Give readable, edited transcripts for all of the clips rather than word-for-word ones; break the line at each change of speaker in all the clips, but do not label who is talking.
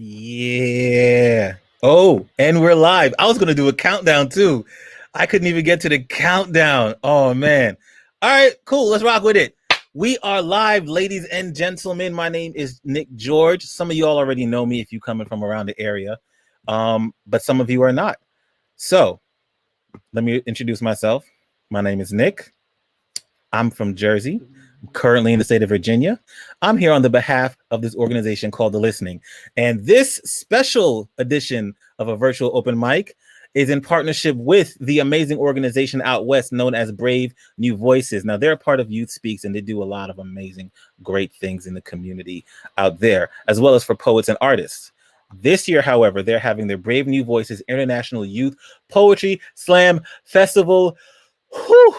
Yeah. Oh, and we're live. I was going to do a countdown too. I couldn't even get to the countdown. Oh, man. All right, cool. Let's rock with it. We are live, ladies and gentlemen. My name is Nick George. Some of you all already know me if you're coming from around the area, but some of you are not. So let me introduce myself. My name is Nick. I'm from Jersey, currently in the state of Virginia. I'm here on the behalf of this organization called The Listening. And this special edition of a virtual open mic is in partnership with the amazing organization out west known as Brave New Voices. Now, they're a part of Youth Speaks, and they do a lot of amazing, great things in the community out there, as well as for poets and artists. This year, however, they're having their Brave New Voices International Youth Poetry Slam Festival. Whew.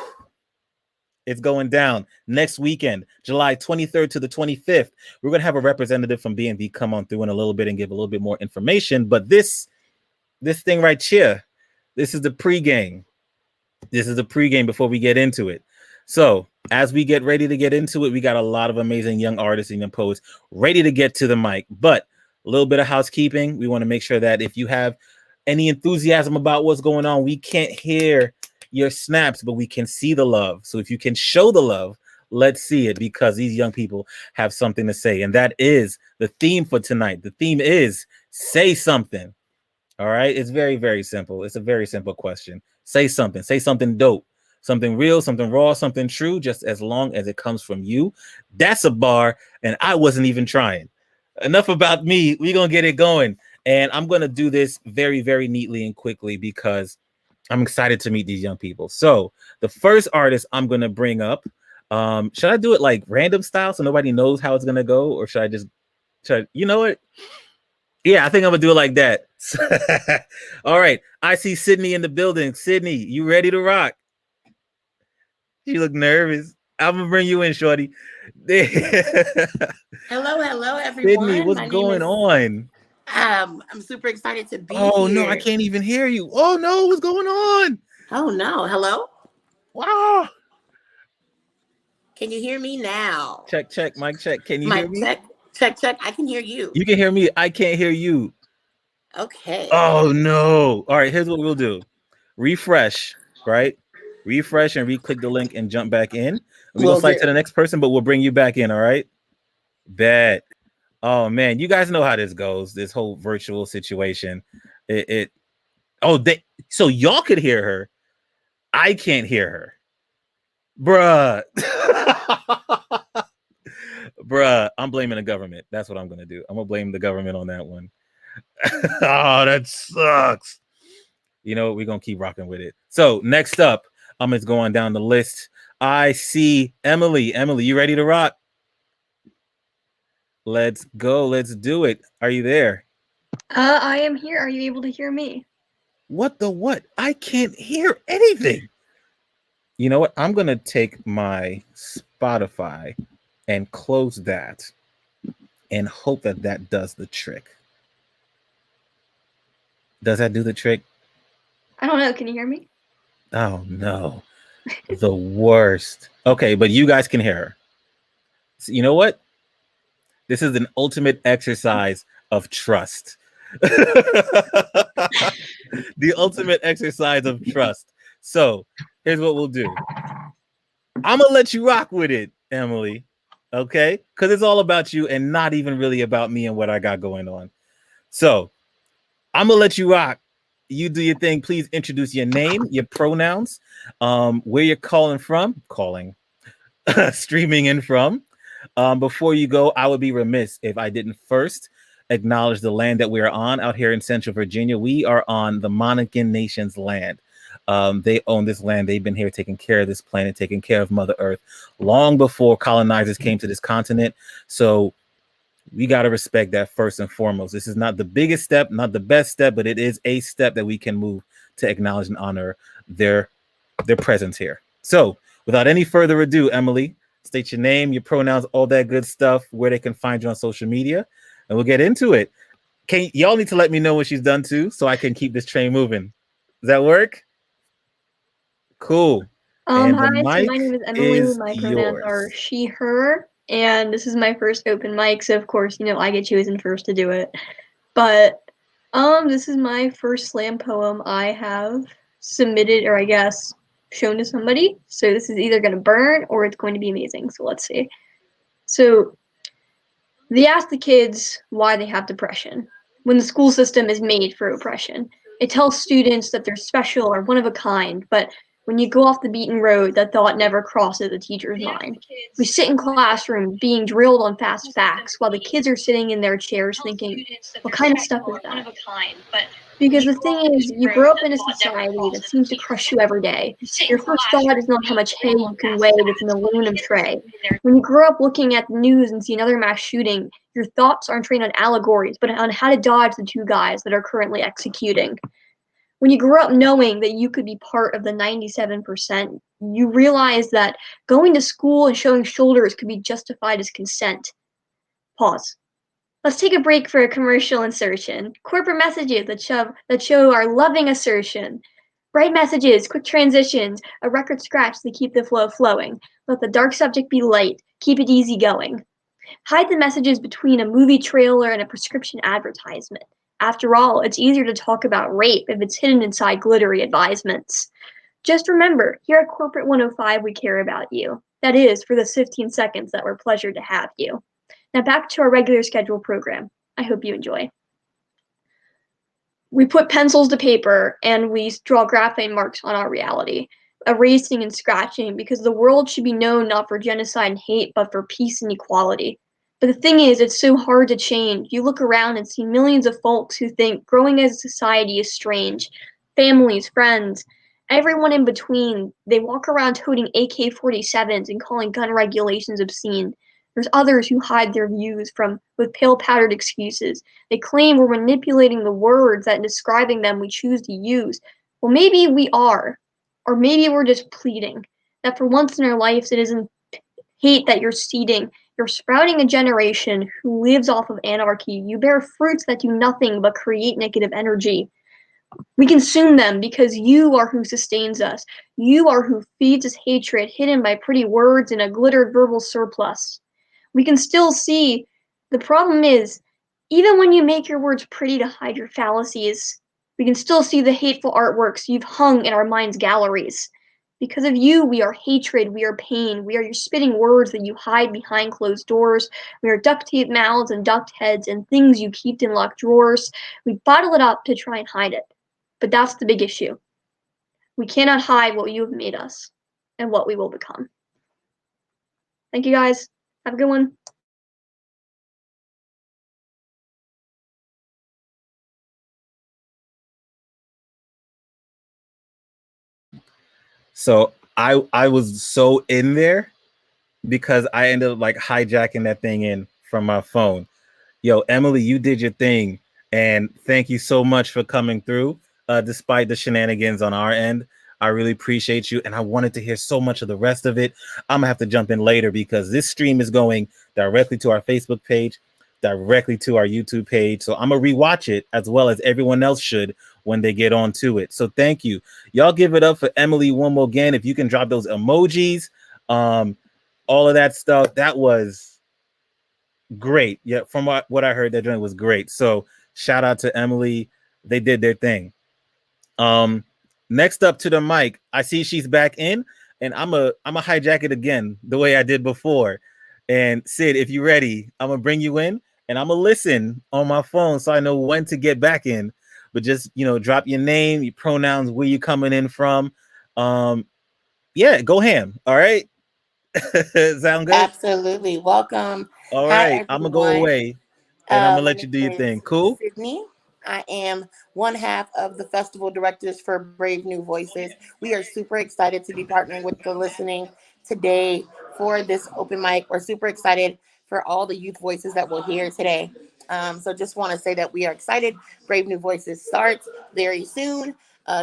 It's going down next weekend, July 23rd to the 25th. We're going to have a representative from B&B come on through in a little bit and give a little bit more information. But this thing right here, this is the pregame. This is the pregame before we get into it. So as we get ready to get into it, we got a lot of amazing young artists and young poets ready to get to the mic. But a little bit of housekeeping. We want to make sure that if you have any enthusiasm about what's going on, we can't hear your snaps, but we can see the love. So if you can show the love, let's see it, because these young people have something to say. And that is the theme for tonight. The theme is say something. All right. It's very, very simple. It's a very simple question. Say something. Say something dope, something real, something raw, something true, just as long as it comes from you. That's a bar. And I wasn't even trying. Enough about me. We're going to get it going. And I'm going to do this very, very neatly and quickly because I'm excited to meet these young people. So the first artist I'm going to bring up, should I do it like random style so nobody knows how it's going to go? Or should I just, you know what? Yeah, I think I'm going to do it like that. All right. I see Cydney in the building. Cydney, you ready to rock? You look nervous. I'm going to bring you in, shorty.
Hello, everyone.
Cydney, what's going on?
I'm super excited to be
Oh,
here.
no, I can't even hear you. Oh, no, what's going on?
Oh, no. Hello?
Wow.
Can you hear me now?
Check, mic check. Can you hear me?
Check. I can hear you.
You can hear me. I can't hear you.
Okay.
Oh, no. All right, here's what we'll do. Refresh, right? Refresh and re-click the link and jump back in. We go slide to the next person, but we'll bring you back in, all right? Bet. Oh, man. You guys know how this goes, this whole virtual situation. So y'all could hear her. I can't hear her. Bruh. Bruh, I'm blaming the government. That's what I'm going to do. I'm going to blame the government on that one. Oh, that sucks. You know, we're going to keep rocking with it. So next up, I'm just going down the list. I see Emily. Emily, you ready to rock? Let's go. Let's do it. Are you there?
I am here. Are you able to hear me?
What the what? I can't hear anything. You know what? I'm going to take my Spotify and close that and hope that that does the trick. Does that do the trick?
I don't know. Can you hear me?
Oh, no. The worst. Okay, but you guys can hear her. So you know what? This is an ultimate exercise of trust. The ultimate exercise of trust. So here's what we'll do. I'm going to let you rock with it, Emily. Okay? Because it's all about you and not even really about me and what I got going on. So I'm going to let you rock. You do your thing. Please introduce your name, your pronouns, where you're calling from, streaming in from. Before you go, I would be remiss if I didn't first acknowledge the land that we are on out here in Central Virginia. We are on the Monacan Nation's land. They own this land. They've been here taking care of this planet, taking care of Mother Earth long before colonizers came to this continent. So we got to respect that first and foremost. This is not the biggest step, not the best step, but it is a step that we can move to acknowledge and honor their presence here. So without any further ado, Emily, state your name, your pronouns, all that good stuff, where they can find you on social media, and we'll get into it. Y'all need to let me know when she's done too, so I can keep this train moving. Does that work? Cool.
Hi, so my name is Emily. My pronouns are she, her, and this is my first open mic, so of course, I get chosen first to do it. But this is my first slam poem I have submitted, or I guess shown to somebody. So this is either going to burn or it's going to be amazing. So let's see. So they ask the kids why they have depression when the school system is made for oppression. It tells students that they're special or one of a kind, but when you go off the beaten road, that thought never crosses a teacher's mind. We sit in classrooms being drilled on fast facts while the kids are sitting in their chairs thinking, what kind of stuff is that? Because the thing is, you grow up in a society that seems to crush you every day. Your first thought is not how much hay you can weigh with an aluminum tray. When you grow up looking at the news and see another mass shooting, your thoughts aren't trained on allegories, but on how to dodge the two guys that are currently executing. When you grow up knowing that you could be part of the 97%, you realize that going to school and showing shoulders could be justified as consent. Pause. Let's take a break for a commercial insertion. Corporate messages that show our loving assertion. Bright messages, quick transitions, a record scratch to keep the flow flowing. Let the dark subject be light. Keep it easy going. Hide the messages between a movie trailer and a prescription advertisement. After all, it's easier to talk about rape if it's hidden inside glittery advisements. Just remember, here at Corporate 105, we care about you. That is, for the 15 seconds that we're pleasure to have you. Now back to our regular scheduled program. I hope you enjoy. We put pencils to paper and we draw graphene marks on our reality, erasing and scratching because the world should be known not for genocide and hate, but for peace and equality. But the thing is, it's so hard to change. You look around and see millions of folks who think growing as a society is strange. Families, friends, everyone in between. They walk around toting AK-47s and calling gun regulations obscene. There's others who hide their views with pale powdered excuses. They claim we're manipulating the words that in describing them we choose to use. Well, maybe we are. Or maybe we're just pleading that for once in our lives it isn't hate that you're seeding. You're sprouting a generation who lives off of anarchy. You bear fruits that do nothing but create negative energy. We consume them because you are who sustains us. You are who feeds us hatred hidden by pretty words and a glittered verbal surplus. We can still see the problem is, even when you make your words pretty to hide your fallacies, we can still see the hateful artworks you've hung in our minds' galleries. Because of you, we are hatred, we are pain, we are your spitting words that you hide behind closed doors, we are duct tape mouths and duct heads and things you keep in locked drawers. We bottle it up to try and hide it. But that's the big issue. We cannot hide what you have made us and what we will become. Thank you guys. Have a good one.
So I was so in there because I ended up like hijacking that thing in from my phone. Yo, Emily, you did your thing, and thank you so much for coming through. Despite the shenanigans on our end, I really appreciate you, and I wanted to hear so much of the rest of it. I'm gonna have to jump in later because this stream is going directly to our Facebook page, directly to our YouTube page. So I'm gonna rewatch it as well as everyone else should when they get onto it. So thank you. Y'all give it up for Emily one more again. If you can drop those emojis, all of that stuff. That was great. Yeah, from what I heard, that joint was great. So shout out to Emily. They did their thing. Next up to the mic, I see she's back in, and I'm a hijack it again the way I did before. And Sid, if you're ready, I'm gonna bring you in, and I'm gonna listen on my phone so I know when to get back in. But just drop your name, your pronouns, where you coming in from. Yeah, go ham. All right. Sound good?
Absolutely. Welcome.
All
Hi,
right, I'm gonna go
everyone.
away, and I'm gonna
My
let you
name
do your
is
thing. Cool.
Cydney. I am one half of the festival directors for Brave New Voices. We are super excited to be partnering with the listening today for this open mic. We're super excited for all the youth voices that we'll hear today. So just want to say that we are excited. Brave New Voices starts very soon,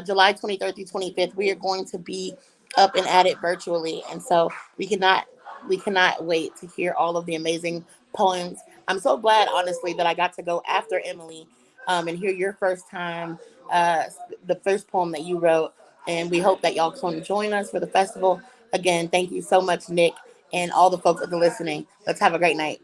July 23rd through 25th. We are going to be up and at it virtually, and so we cannot wait to hear all of the amazing poems. I'm so glad, honestly, that I got to go after Emily and hear your first time, uh, the first poem that you wrote. And we hope that y'all come join us for the festival. Again, thank you so much, Nick, and all the folks that are listening. Let's have a great night.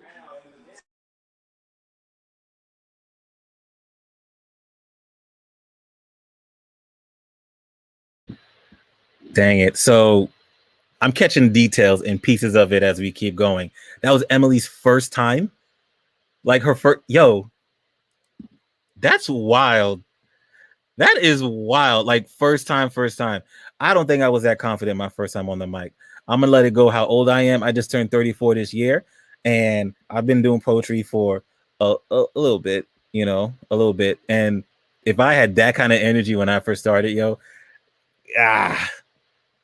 Dang it. So I'm catching details and pieces of it as we keep going. That was Emily's first time. Like her first, yo, that's wild. That is wild. Like first time, first time. I don't think I was that confident my first time on the mic. I'm gonna let it go how old I am. I just turned 34 this year, and I've been doing poetry for a little bit, a little bit. And if I had that kind of energy when I first started, yo, ah,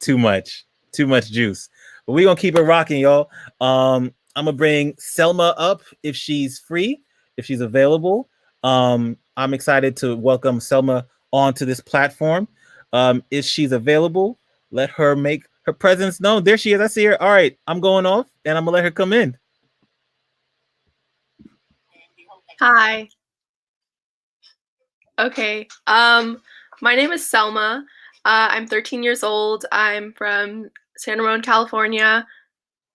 too much juice. But we're gonna keep it rocking, y'all. I'm gonna bring Selma up if she's free, if she's available. I'm excited to welcome Selma onto this platform. If she's available, let her make her presence known. There she is. I see her. All right, I'm going off and I'm gonna let her come in.
Hi. Okay. My name is Selma. I'm 13 years old. I'm from San Ramon, California.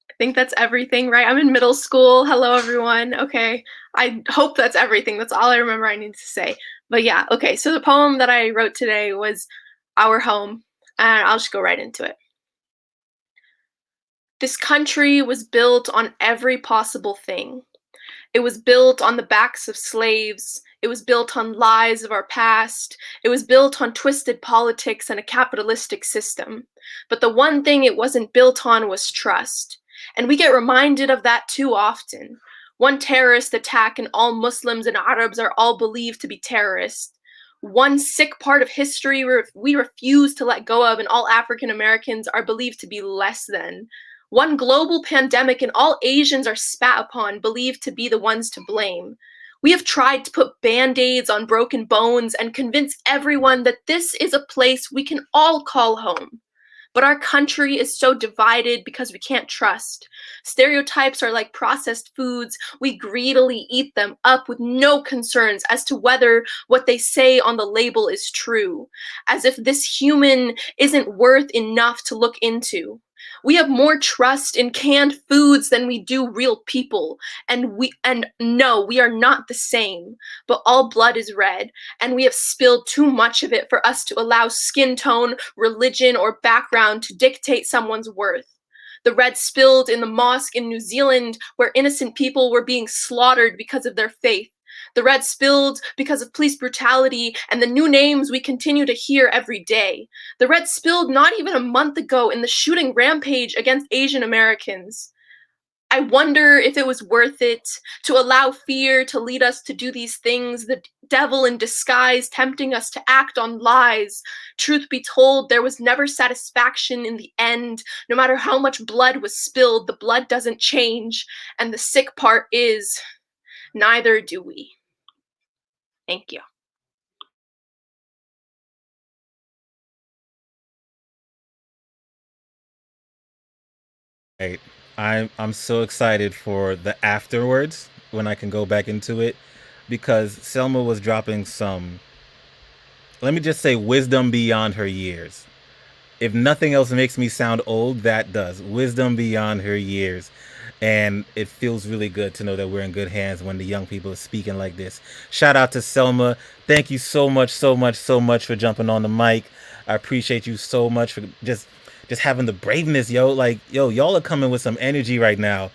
I think that's everything, right? I'm in middle school. Hello, everyone. Okay. I hope that's everything. That's all I remember I need to say. But yeah, okay. So the poem that I wrote today was Our Home, and I'll just go right into it. This country was built on every possible thing. It was built on the backs of slaves. It was built on lies of our past. It was built on twisted politics and a capitalistic system. But the one thing it wasn't built on was trust. And we get reminded of that too often. One terrorist attack and all Muslims and Arabs are all believed to be terrorists. One sick part of history we refuse to let go of and all African Americans are believed to be less than. One global pandemic and all Asians are spat upon, believed to be the ones to blame. We have tried to put band-aids on broken bones and convince everyone that this is a place we can all call home. But our country is so divided because we can't trust. Stereotypes are like processed foods. We greedily eat them up with no concerns as to whether what they say on the label is true, as if this human isn't worth enough to look into. We have more trust in canned foods than we do real people, and no, we are not the same, but all blood is red, and we have spilled too much of it for us to allow skin tone, religion, or background to dictate someone's worth. The red spilled in the mosque in New Zealand where innocent people were being slaughtered because of their faith. The red spilled because of police brutality and the new names we continue to hear every day. The red spilled not even a month ago in the shooting rampage against Asian Americans. I wonder if it was worth it to allow fear to lead us to do these things, the devil in disguise tempting us to act on lies. Truth be told, there was never satisfaction in the end. No matter how much blood was spilled, the blood doesn't change. And the sick part is, neither do we. Thank you.
Right. I'm so excited for the afterwards when I can go back into it because Selma was dropping some, let me just say, wisdom beyond her years. If nothing else makes me sound old, that does. Wisdom beyond her years. And it feels really good to know that we're in good hands when the young people are speaking like this. Shout out to Selma. Thank you so much, so much, so much for jumping on the mic. I appreciate you so much for just having the braveness, yo. Like, yo, y'all are coming with some energy right now.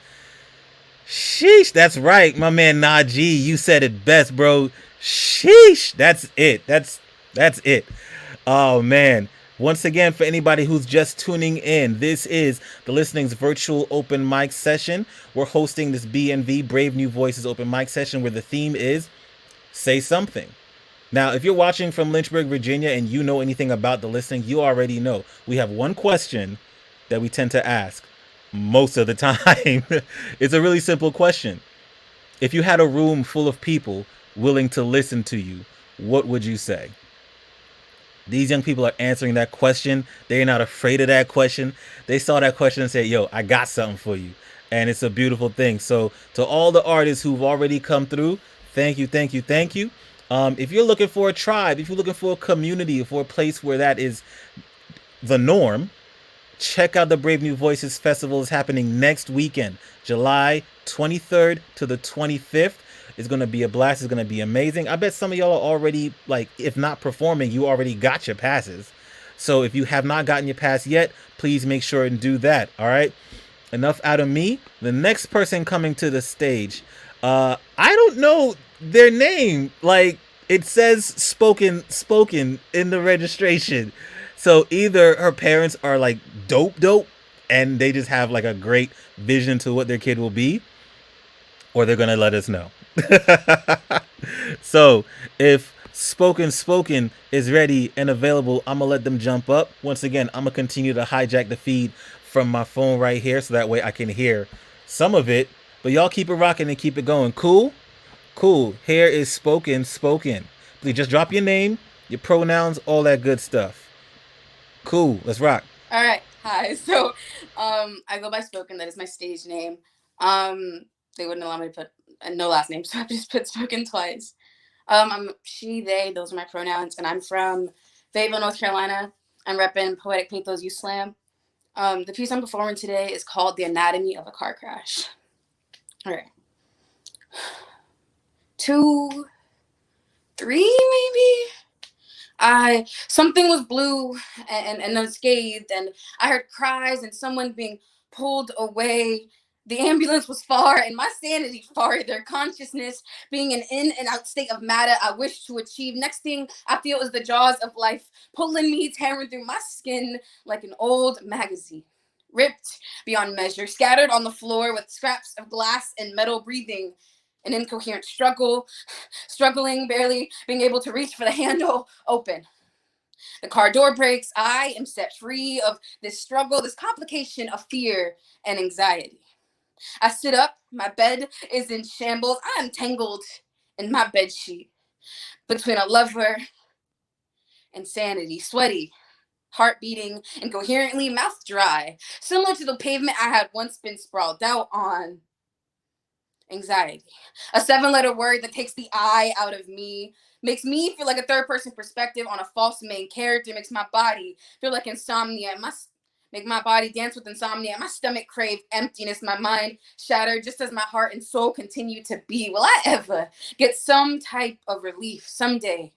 Sheesh, that's right, my man Najee. You said it best, bro. Sheesh, that's it. That's it. Oh man. Once again, for anybody who's just tuning in, this is the Listening's virtual open mic session. We're hosting this BNV Brave New Voices open mic session where the theme is Say Something. Now, if you're watching from Lynchburg, Virginia, and you know anything about the Listening, you already know we have one question that we tend to ask most of the time. It's a really simple question. If you had a room full of people willing to listen to you, what would you say? These young people are answering that question. They're not afraid of that question. They saw that question and said, yo, I got something for you. And it's a beautiful thing. So to all the artists who've already come through, thank you, thank you, thank you. If you're looking for a tribe, if you're looking for a community, for a place where that is the norm, check out the Brave New Voices Festival. Is happening next weekend, July 23rd to the 25th. It's going to be a blast. It's going to be amazing. I bet some of y'all are already, like, if not performing, you already got your passes. So if you have not gotten your pass yet, please make sure and do that. All right. Enough out of me. The next person coming to the stage, I don't know their name. Like, it says spoken in the registration. So either her parents are like dope and they just have like a great vision to what their kid will be, or they're gonna let us know. So if spoken is ready and available, I'm gonna let them jump up. Once again, I'm gonna continue to hijack the feed from my phone right here, so that way I can hear some of it. But y'all keep it rocking and keep it going. Cool. Here is spoken. Please just drop your name, your pronouns, all that good stuff. Cool. Let's rock.
All right. Hi. So, I go by Spoken. That is my stage name. They wouldn't allow me to put no last name, so I just put Spoken twice. I'm she, they. Those are my pronouns, and I'm from Fayetteville, North Carolina. I'm repping Poetic Pathos Youth Slam. The piece I'm performing today is called "The Anatomy of a Car Crash." All right. 2, 3, maybe. Something was blue and unscathed, and I heard cries and someone being pulled away. The ambulance was far, and my sanity farther. Consciousness being an in and out state of matter I wish to achieve. Next thing I feel is the jaws of life pulling me, tearing through my skin like an old magazine. Ripped beyond measure, scattered on the floor with scraps of glass and metal, breathing an incoherent struggling, barely being able to reach for the handle open. The car door breaks. I am set free of this struggle, this complication of fear and anxiety. I sit up. My bed is in shambles. I am tangled in my bed sheet between a lover and sanity, sweaty, heart beating incoherently, mouth dry, similar to the pavement I had once been sprawled out on. Anxiety, a 7-letter word that takes the I out of me, makes me feel like a third-person perspective on a false main character, makes my body feel like insomnia, make my body dance with insomnia, my stomach crave emptiness, my mind shattered just as my heart and soul continue to be. Will I ever get some type of relief someday?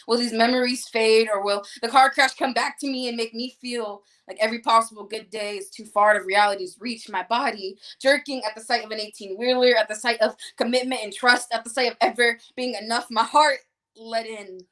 Will these memories fade, or will the car crash come back to me and make me feel like every possible good day is too far to reality's reach? My body jerking at the sight of an 18-wheeler, at the sight of commitment and trust, at the sight of ever being enough. My heart let in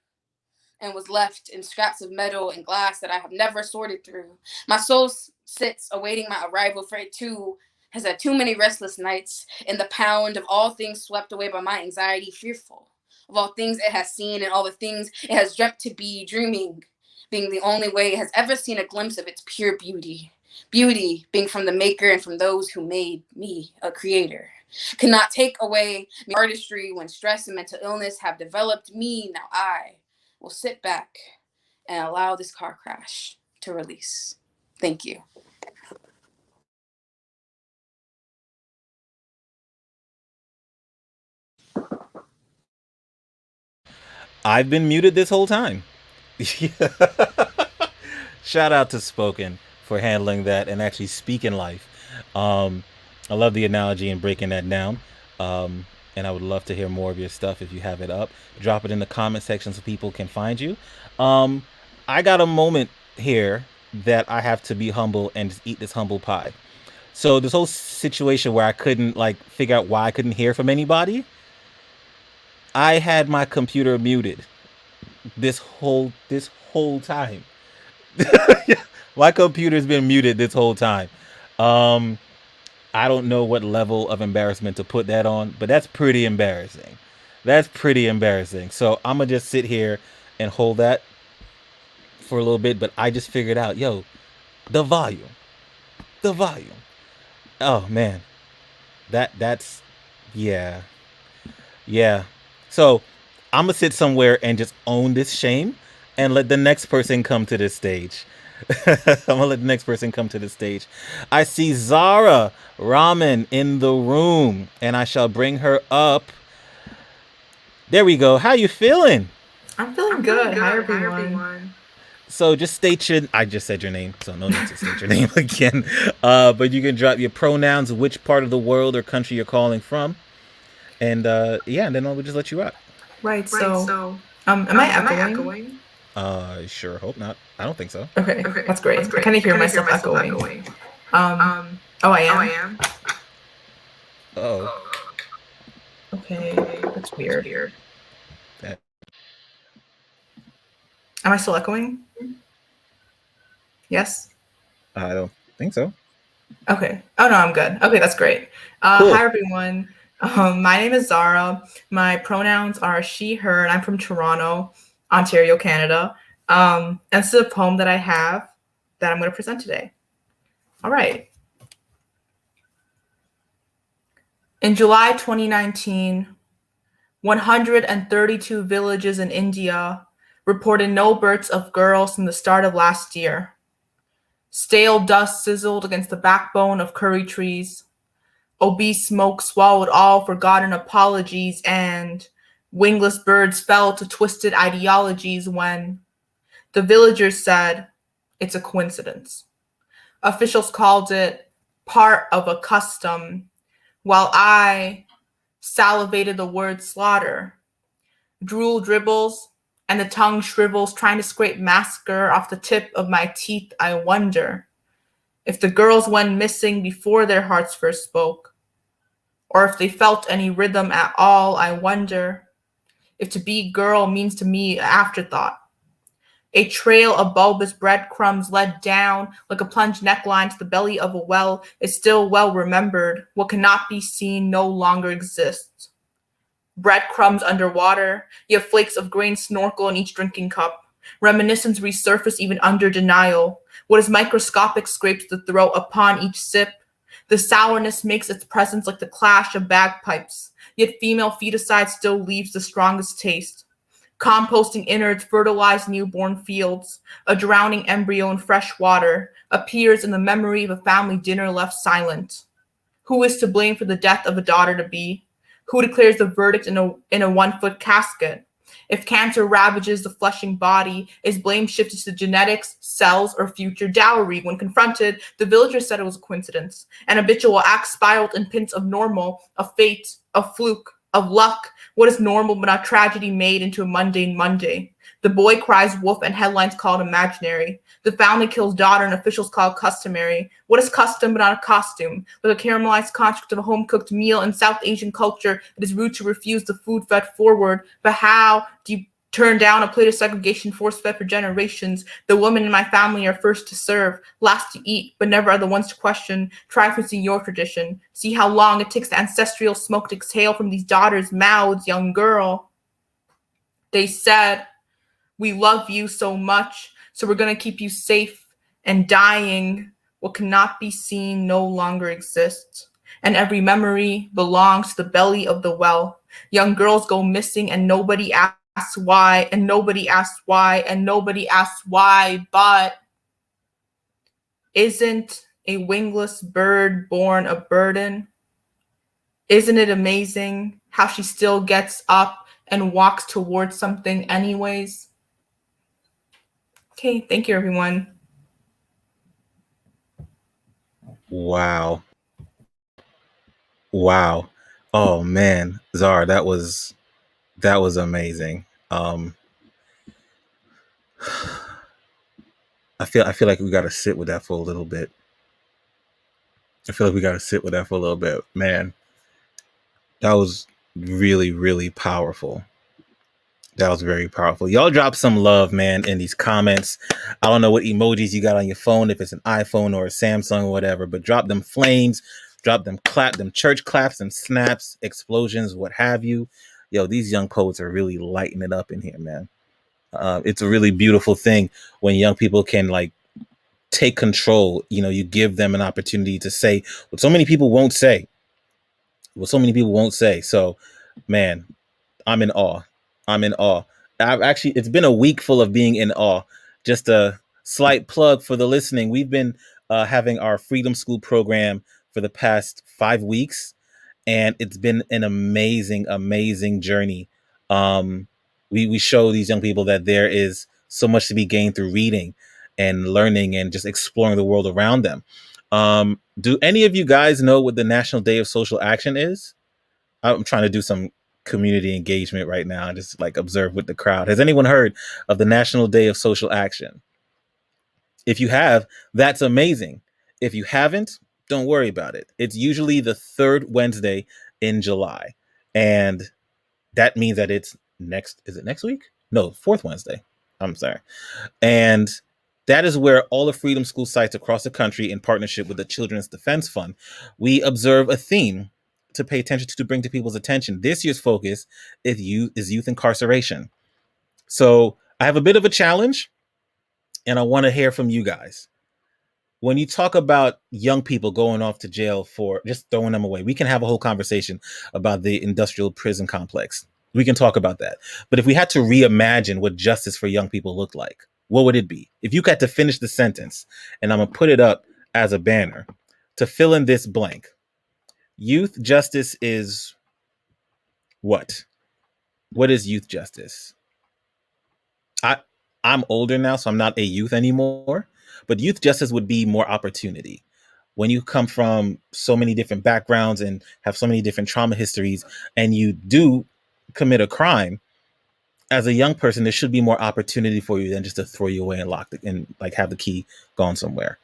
and was left in scraps of metal and glass that I have never sorted through. My soul sits awaiting my arrival, for it too has had too many restless nights in the pound of all things swept away by my anxiety, fearful of all things it has seen and all the things it has dreamt to be, dreaming being the only way it has ever seen a glimpse of its pure beauty. Beauty being from the maker and from those who made me a creator. Cannot take away the artistry when stress and mental illness have developed me. Now I will sit back and allow this car crash to release. Thank you.
I've been muted this whole time. Shout out to Spoken for handling that and actually speaking life. I love the analogy and breaking that down. And I would love to hear more of your stuff if you have it up. Drop it in the comment section so people can find you. I got a moment here that I have to be humble and just eat this humble pie. So this whole situation where I couldn't like figure out why I couldn't hear from anybody, I had my computer muted this whole time. My computer's been muted this whole time. I don't know what level of embarrassment to put that on, but that's pretty embarrassing. So I'm gonna just sit here and hold that for a little bit, but I just figured out, yo, the volume. Oh man, that's yeah. So I'm gonna sit somewhere and just own this shame and let the next person come to this stage. I see Zara Rahman in the room, and I shall bring her up. There we go. How you feeling?
I'm feeling good. Hi, everyone.
So just state I just said your name, so no need to state your name again. But you can drop your pronouns, which part of the world or country you're calling from. And and then I'll just let you rock.
Right, so am I echoing?
Sure hope not. I don't think so.
Okay, that's great. I kind of hear myself echoing. Oh, I am?
Oh,
Okay, that's weird.
that,
Am I still echoing? Yes?
I don't think so.
Okay. Oh, no, I'm good. Okay, that's great.
Cool.
Hi, everyone. My name is Zara. My pronouns are she, her, and I'm from Toronto, Ontario, Canada. And this is a poem that I have that I'm going to present today. All right. In July 2019, 132 villages in India reported no births of girls from the start of last year. Stale dust sizzled against the backbone of curry trees. Obese smoke swallowed all forgotten apologies, and wingless birds fell to twisted ideologies when the villagers said it's a coincidence. Officials called it part of a custom, while I salivated the word slaughter. Drool dribbles, and the tongue shrivels, trying to scrape massacre off the tip of my teeth. I wonder if the girls went missing before their hearts first spoke, or if they felt any rhythm at all. I wonder if to be girl means to me an afterthought. A trail of bulbous breadcrumbs led down like a plunged neckline to the belly of a well is still well remembered. What cannot be seen no longer exists. Breadcrumbs underwater, yet flakes of grain snorkel in each drinking cup. Reminiscence resurface even under denial. What is microscopic scrapes the throat upon each sip. The sourness makes its presence like the clash of bagpipes, yet female feticide still leaves the strongest taste. Composting innards fertilize newborn fields. A drowning embryo in fresh water appears in the memory of a family dinner left silent. Who is to blame for the death of a daughter-to-be? Who declares the verdict in a 1-foot casket? If cancer ravages the fleshing body, is blame shifted to genetics, cells, or future dowry? When confronted, the villagers said it was a coincidence. An habitual act spiraled in pins of normal, of fate, of fluke, of luck. What is normal but not tragedy made into a mundane Monday? The boy cries wolf and headlines call it imaginary. The family kills daughter and officials call it customary. What is custom but not a costume? Like a caramelized construct of a home-cooked meal in South Asian culture, it is rude to refuse the food fed forward. But how do you turn down a plate of segregation force-fed for generations? The women in my family are first to serve, last to eat, but never are the ones to question. Try referencing your tradition. See how long it takes the ancestral smoke to exhale from these daughters' mouths, young girl. They said, we love you so much, so we're going to keep you safe and dying. What cannot be seen no longer exists. And every memory belongs to the belly of the well. Young girls go missing and nobody asks why, and nobody asks why, and nobody asks why. But isn't a wingless bird born a burden? Isn't it amazing how she still gets up and walks towards something anyways? Okay, thank you, everyone.
Wow. Wow. Oh man, Zara, that was amazing. I feel like we got to sit with that for a little bit. Man, that was really, really powerful. That was very powerful. Y'all drop some love, man, in these comments. I don't know what emojis you got on your phone, if it's an iPhone or a Samsung or whatever, but drop them flames, drop them church claps, them snaps, explosions, what have you. Yo, these young poets are really lighting it up in here, man. It's a really beautiful thing when young people can like take control. You know, you give them an opportunity to say what so many people won't say. So, man, I'm in awe. It's been a week full of being in awe. Just a slight plug for the listening. We've been having our Freedom School program for the past 5 weeks, and it's been an amazing, amazing journey. We show these young people that there is so much to be gained through reading and learning and just exploring the world around them. Do any of you guys know what the National Day of Social Action is? I'm trying to do some community engagement right now and just like observe with the crowd. Has anyone heard of the National Day of Social Action? If you have, that's amazing. If you haven't, don't worry about it. It's usually the third Wednesday in July. And that means that it's is it next week? No, fourth Wednesday. I'm sorry. And that is where all the Freedom School sites across the country, in partnership with the Children's Defense Fund, we observe a theme to pay attention to bring to people's attention. This year's focus is youth incarceration. So I have a bit of a challenge, and I want to hear from you guys. When you talk about young people going off to jail for just throwing them away, we can have a whole conversation about the industrial prison complex. We can talk about that. But if we had to reimagine what justice for young people looked like, what would it be? If you had to finish the sentence, and I'm going to put it up as a banner to fill in this blank. Youth justice is what? What is youth justice? I'm older now, so I'm not a youth anymore. But youth justice would be more opportunity. When you come from so many different backgrounds and have so many different trauma histories, and you do commit a crime, as a young person, there should be more opportunity for you than just to throw you away and lock and like have the key gone somewhere.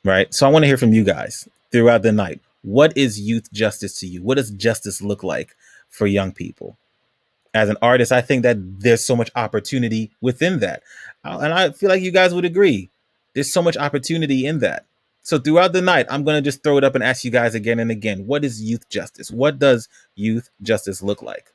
Right. So I want to hear from you guys throughout the night. What is youth justice to you? What does justice look like for young people? As an artist, I think that there's so much opportunity within that. And I feel like you guys would agree. There's so much opportunity in that. So throughout the night, I'm going to just throw it up and ask you guys again and again. What is youth justice? What does youth justice look like?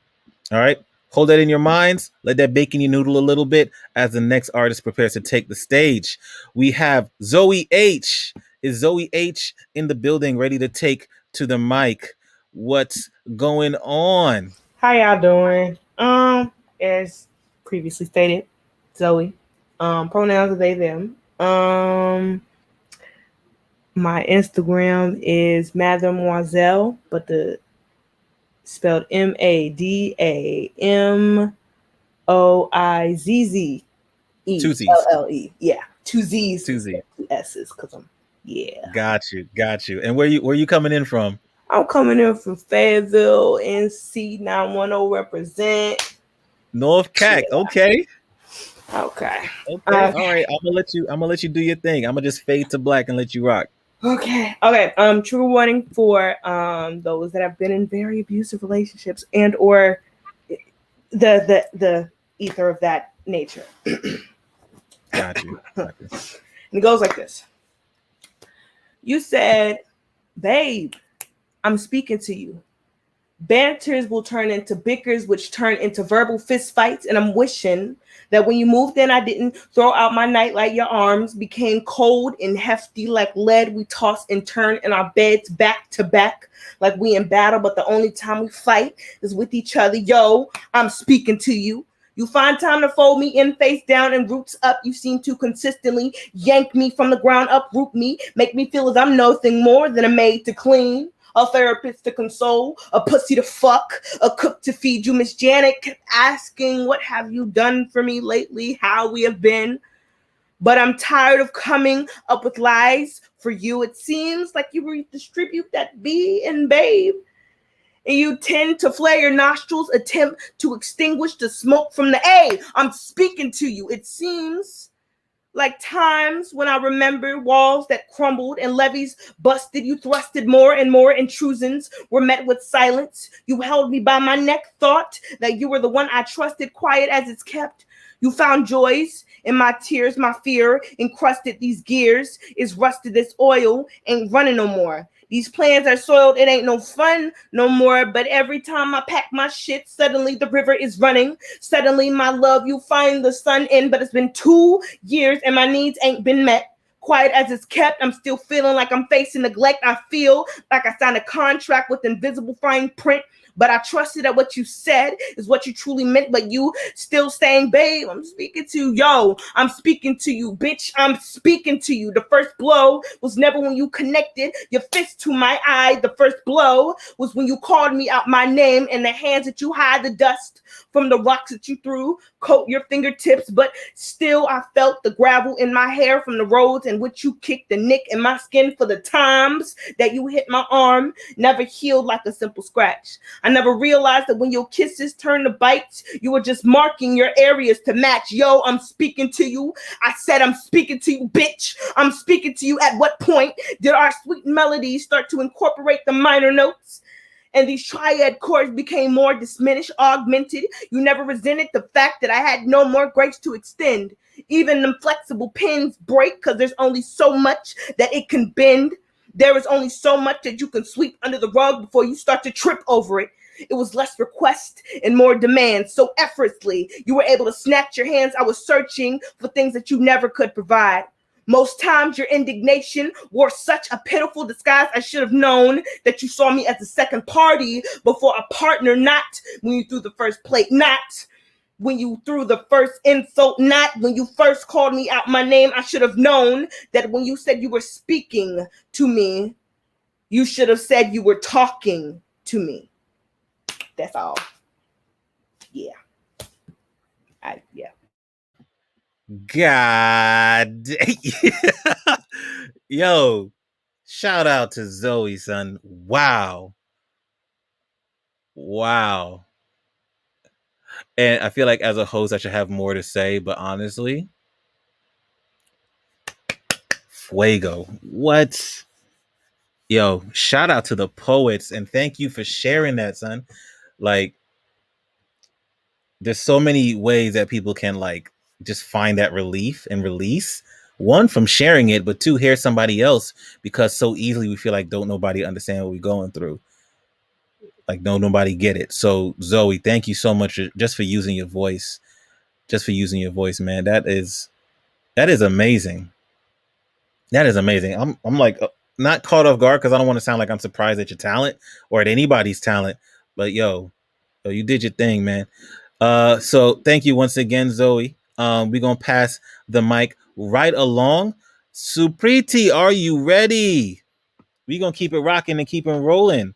All right. Hold that in your minds. Let that bacony noodle a little bit as the next artist prepares to take the stage. We have Zoe H. Is Zoe H in the building, ready to take to the mic? What's going on?
How y'all doing? As previously stated, Zoe. Pronouns are they, them. My Instagram is Mademoiselle, but the spelled MADAMOIZZELLE.
Two Z's.
Yeah, two Z's,
Two Z's,
two S's, because I'm
Got you. And where you coming in from?
I'm coming in from Fayetteville, NC 910 represent.
North Cac.
Yeah.
Okay.
All
right. I'm gonna let you do your thing. I'm gonna just fade to black and let you rock.
Okay. Trigger warning for those that have been in very abusive relationships and or the ether of that nature.
Got you.
And it goes like this. You said, babe, I'm speaking to you. Banters will turn into bickers, which turn into verbal fist fights. And I'm wishing that when you moved in, I didn't throw out my nightlight. Your arms became cold and hefty like lead. We toss and turn in our beds back to back like we in battle. But the only time we fight is with each other. Yo, I'm speaking to you. You find time to fold me in face down and roots up. You seem to consistently yank me from the ground, uproot me, make me feel as I'm nothing more than a maid to clean, a therapist to console, a pussy to fuck, a cook to feed you. Miss Janet kept asking, what have you done for me lately, how we have been? But I'm tired of coming up with lies for you. It seems like you redistribute that B and babe. And you tend to flare your nostrils, attempt to extinguish the smoke from the A. I'm speaking to you. It seems like times when I remember walls that crumbled and levees busted. You thrusted more and more intrusions were met with silence. You held me by my neck, thought that you were the one I trusted, quiet as it's kept. You found joys in my tears, my fear encrusted these gears, is rusted, this oil ain't running no more. These plans are soiled, it ain't no fun no more. But every time I pack my shit, suddenly the river is running. Suddenly, my love, you find the sun in. But it's been 2 years and my needs ain't been met. Quiet as it's kept, I'm still feeling like I'm facing neglect. I feel like I signed a contract with invisible fine print. But I trusted that what you said is what you truly meant. But you still saying, babe, I'm speaking to you. Yo, I'm speaking to you. Bitch, I'm speaking to you. The first blow was never when you connected your fist to my eye. The first blow was when you called me out my name, and the hands that you hide the dust from the rocks that you threw coat your fingertips. But still, I felt the gravel in my hair from the roads in which you kicked the nick in my skin for the times that you hit my arm. Never healed like a simple scratch. I never realized that when your kisses turn to bites, you were just marking your areas to match. Yo, I'm speaking to you. I said I'm speaking to you, bitch. I'm speaking to you. At what point did our sweet melodies start to incorporate the minor notes? And these triad chords became more diminished, augmented. You never resented the fact that I had no more grace to extend. Even them flexible pins break because there's only so much that it can bend. There is only so much that you can sweep under the rug before you start to trip over it. It was less request and more demand. So effortlessly, you were able to snatch your hands. I was searching for things that you never could provide. Most times your indignation wore such a pitiful disguise. I should have known that you saw me as a second party before a partner, not when you threw the first plate, not when you threw the first insult, not when you first called me out my name. I should have known that when you said you were speaking to me, you should have said you were talking to me. That's all. Yeah. Yeah.
God. Yo, shout out to Zoe, son. Wow. Wow. And I feel like as a host, I should have more to say, but honestly, fuego. What? Yo, shout out to the poets and thank you for sharing that, son. Like, there's so many ways that people can like just find that relief and release. One, from sharing it, but two, hear somebody else, because so easily we feel like don't nobody understand what we're going through. Like, no, nobody get it. So Zoe, thank you so much just for using your voice. Just for using your voice, man. That is amazing. That is amazing. I'm like not caught off guard because I don't want to sound like I'm surprised at your talent or at anybody's talent. But yo, you did your thing, man. So thank you once again, Zoe. We're gonna pass the mic right along. Supreeti, are you ready? We're gonna keep it rocking and keep it rolling.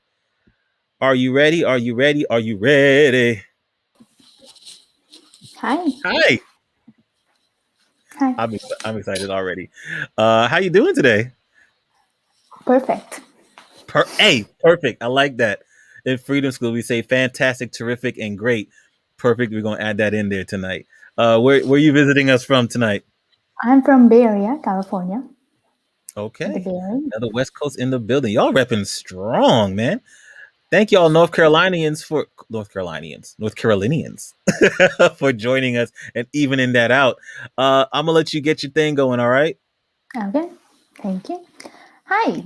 Are you ready? Are you ready? Are you ready?
Hi.
Hi.
Hi.
I'm excited already. How you doing today?
Perfect.
Hey, perfect. I like that. In Freedom School, we say fantastic, terrific, and great. Perfect. We're gonna add that in there tonight. Where are you visiting us from tonight?
I'm from Bay Area, California. The
Okay.
Bay Area.
Now the West Coast in the building. Y'all repping strong, man. Thank y'all, North Carolinians, for joining us and evening that out. I'm gonna let you get your thing going. All right.
Okay. Thank you. Hi.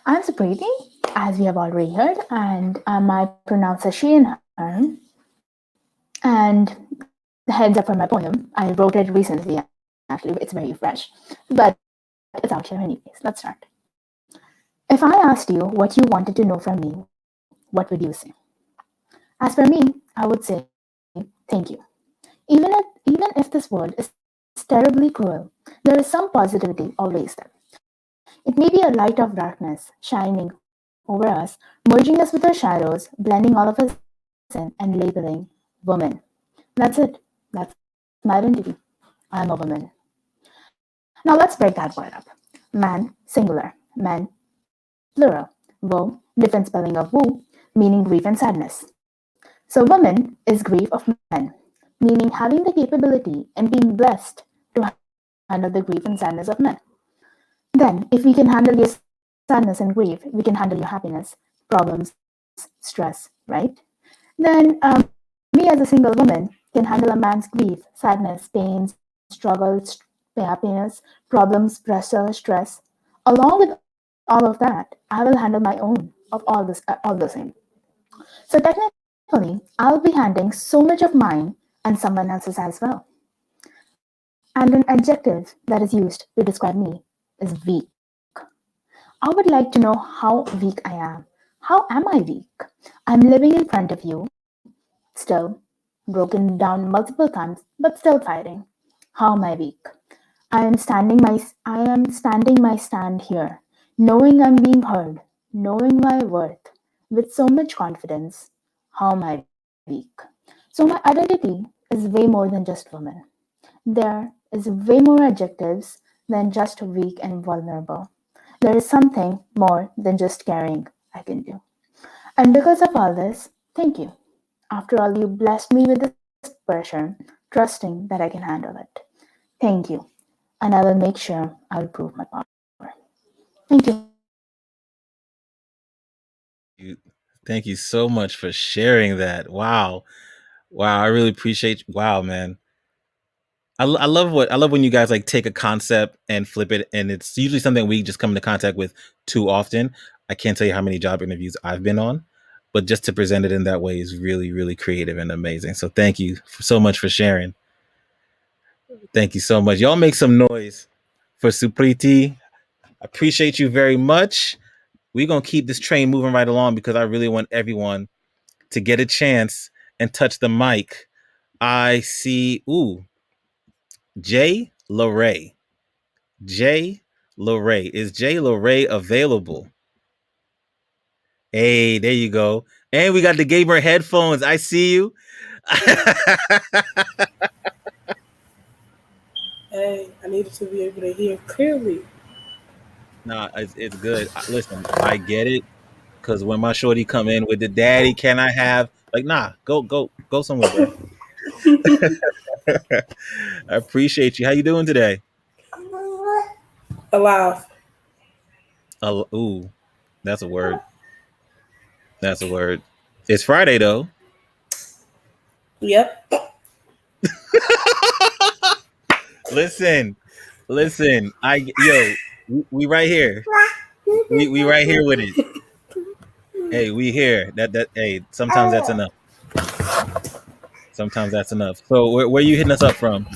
I'm Supreeti, as we have already heard, and my pronouns are she and her. And the heads up for my poem. I wrote it recently, actually. It's very fresh. But it's out here anyways. Let's start. If I asked you what you wanted to know from me, what would you say? As for me, I would say, thank you. Even if this world is terribly cruel, there is some positivity always there. It may be a light of darkness shining over us, merging us with our shadows, blending all of us in, and labeling woman. That's it. That's my identity. I'm a woman. Now let's break that word up. Man, singular. Men, plural. Woe, different spelling of woo, meaning grief and sadness. So woman is grief of men, meaning having the capability and being blessed to handle the grief and sadness of men. Then, if we can handle your sadness and grief, we can handle your happiness, problems, stress, right? Then, me as a single woman can handle a man's grief, sadness, pains, struggles, happiness, problems, pressure, stress. Along with all of that, I will handle my own of all the same. So technically, I'll be handling so much of mine and someone else's as well. And an adjective that is used to describe me is weak. I would like to know how weak I am. How am I weak? I'm living in front of you, still, broken down multiple times, but still fighting. How am I weak? I am standing my stand here, knowing I'm being heard, knowing my worth, with so much confidence. How am I weak? So my identity is way more than just woman. There is way more adjectives than just weak and vulnerable. There is something more than just caring I can do. And because of all this, Thank you. After all, you blessed me with this pressure, trusting that I can handle it. Thank you. And I will make sure I will prove my power. Thank you.
Thank you so much for sharing that. Wow. Wow. I really appreciate. Wow, man. I love when you guys like take a concept and flip it, and it's usually something we just come into contact with too often. I can't tell you how many job interviews I've been on, but just to present it in that way is really, really creative and amazing. So thank you so much for sharing. Thank you so much. Y'all make some noise for Supreeti. I appreciate you very much. We're gonna keep this train moving right along because I really want everyone to get a chance and touch the mic. I see. Ooh, Jay Lorray. Jay Lorray. Is Jay Lorray available? Hey, there you go. And we got the gamer headphones. I see you.
Hey, I needed to be able to hear clearly.
Nah, it's good. Listen, I get it. Cause when my shorty come in with the daddy, can I have like nah, go somewhere, bro. I appreciate you. How you doing today?
Alive.
Ooh, that's a word. That's a word. It's Friday though.
Yep.
Listen, we right here. We right here with it. Hey, we here. Hey, sometimes that's enough. Sometimes that's enough. So where you hitting us up from?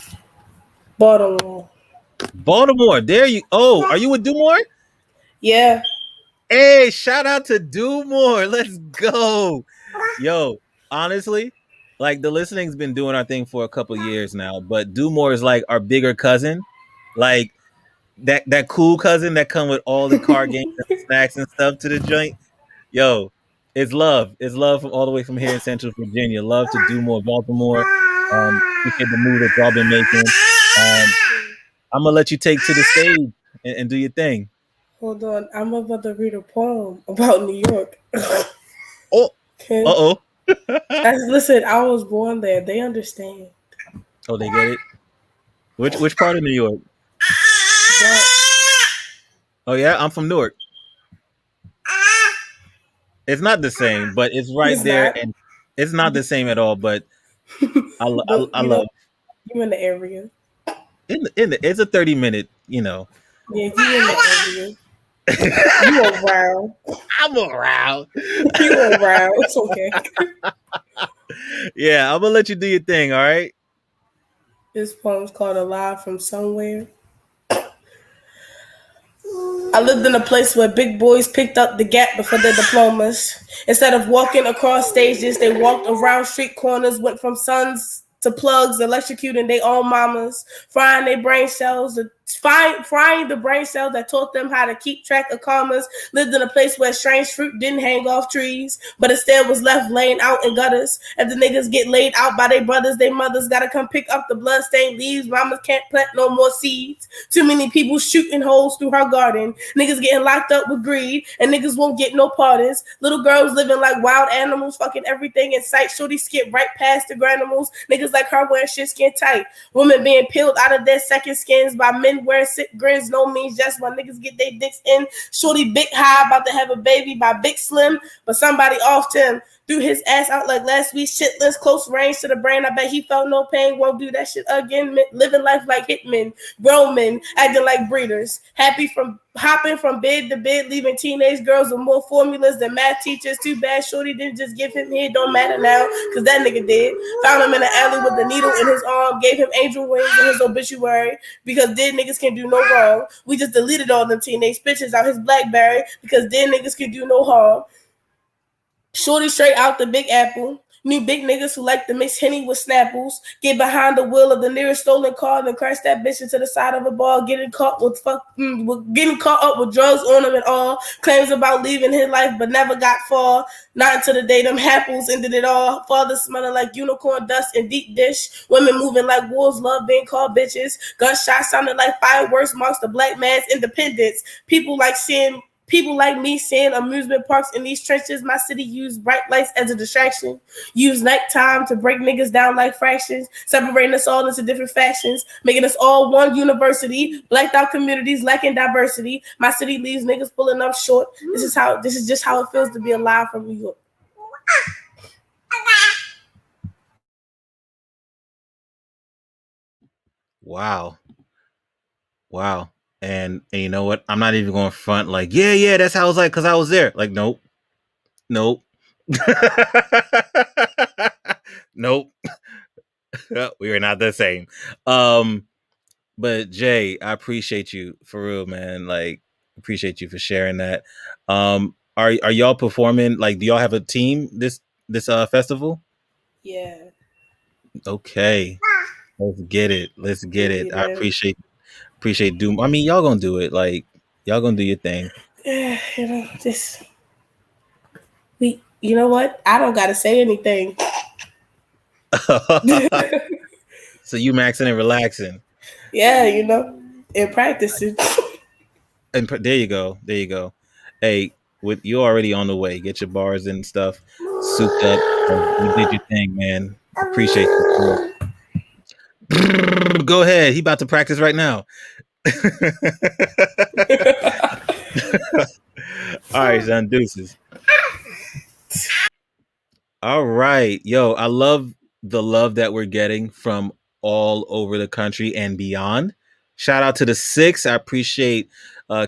Baltimore.
Baltimore. There you. Oh, are you with Dumore?
Yeah.
Hey, shout out to Dumore. Let's go. Yo, honestly, like the listening's been doing our thing for a couple years now, but Dumore is like our bigger cousin. Like that cool cousin that come with all the card games and snacks and stuff to the joint. Yo, it's love. It's love from all the way from here in Central Virginia. Love to Dumore, Baltimore. Appreciate the move that y'all been making. I'm gonna let you take to the stage and do your thing.
Hold on. I'm about to read a poem about New York.
Oh,
Okay.
oh.
Listen, I was born there. They understand.
Oh, they get it. Which part of New York?
But
Oh yeah, I'm from Newark. It's not the same, but it's right
it's
there,
not.
and it's not the same at all. But
But
I love
you in the area.
it's a 30-minute. You know,
Yeah, you in the area. You around.
I'm around.
You around. It's okay.
Yeah, I'm gonna let you do your thing. All right.
This poem's called Alive from Somewhere. I lived in a place where big boys picked up the gap before their diplomas. Instead of walking across stages, they walked around street corners, went from sons to plugs, electrocuting their own mamas, frying their brain cells, frying the brain cells that taught them how to keep track of commas. Lived in a place where strange fruit didn't hang off trees, but instead was left laying out in gutters. If the niggas get laid out by their brothers, their mothers gotta come pick up the bloodstained leaves. Mamas can't plant no more seeds. Too many people shooting holes through her garden. Niggas getting locked up with greed, and niggas won't get no pardons. Little girls living like wild animals, fucking everything in sight. Shorty skip right past the granimals. Niggas like her wearing shit skin tight. Women being peeled out of their second skins by men wearing sick grins. No means just when niggas get their dicks in. Shorty big high, about to have a baby by Big Slim, but somebody offed him. Threw his ass out like last week, shitless, close range to the brain. I bet he felt no pain, won't do that shit again. Living life like hitmen, grown men, acting like breeders. Hopping from bed to bed, leaving teenage girls with more formulas than math teachers. Too bad Shorty didn't just give him head, don't matter now, cause that nigga did. Found him in the alley with the needle in his arm, gave him angel wings in his obituary, because dead niggas can do no wrong. We just deleted all them teenage pictures out his BlackBerry, because dead niggas can do no harm. Shorty straight out the Big Apple. New big niggas who like to mix Henny with Snapples. Get behind the wheel of the nearest stolen car, then crash that bitch into the side of a bar. Getting caught up with drugs on him and all. Claims about leaving his life, but never got far. Not until the day them apples ended it all. Father smelling like unicorn dust and deep dish. Women moving like wolves, love being called bitches. Gunshots sounding like fireworks marks the black man's independence. People like seeing People like me seeing amusement parks in these trenches. My city used bright lights as a distraction. Use nighttime to break niggas down like fractions, separating us all into different factions, making us all one university. Blacked out communities lacking diversity. My city leaves niggas pulling up short. This is just how it feels to be alive from New York.
Wow. And you know what? I'm not even going front like, yeah, that's how it was like because I was there. Like, nope. Nope. We are not the same. But Jay, I appreciate you for real, man. Like, appreciate you for sharing that. Are y'all performing? Like, do y'all have a team this festival?
Yeah.
Okay, let's get it. I
Yeah.
appreciate Doom. I mean, y'all gonna do it. Like, y'all gonna do your thing.
Yeah, you know what? I don't gotta say anything.
So you maxing and relaxing.
Yeah, and practicing.
And there you go. Hey, with you already on the way. Get your bars and stuff souped up. You did your thing, man. Appreciate you. Go ahead. He about to practice right now. All right, son. Deuces. All right. Yo, I love the love that we're getting from all over the country and beyond. Shout out to the 6. I appreciate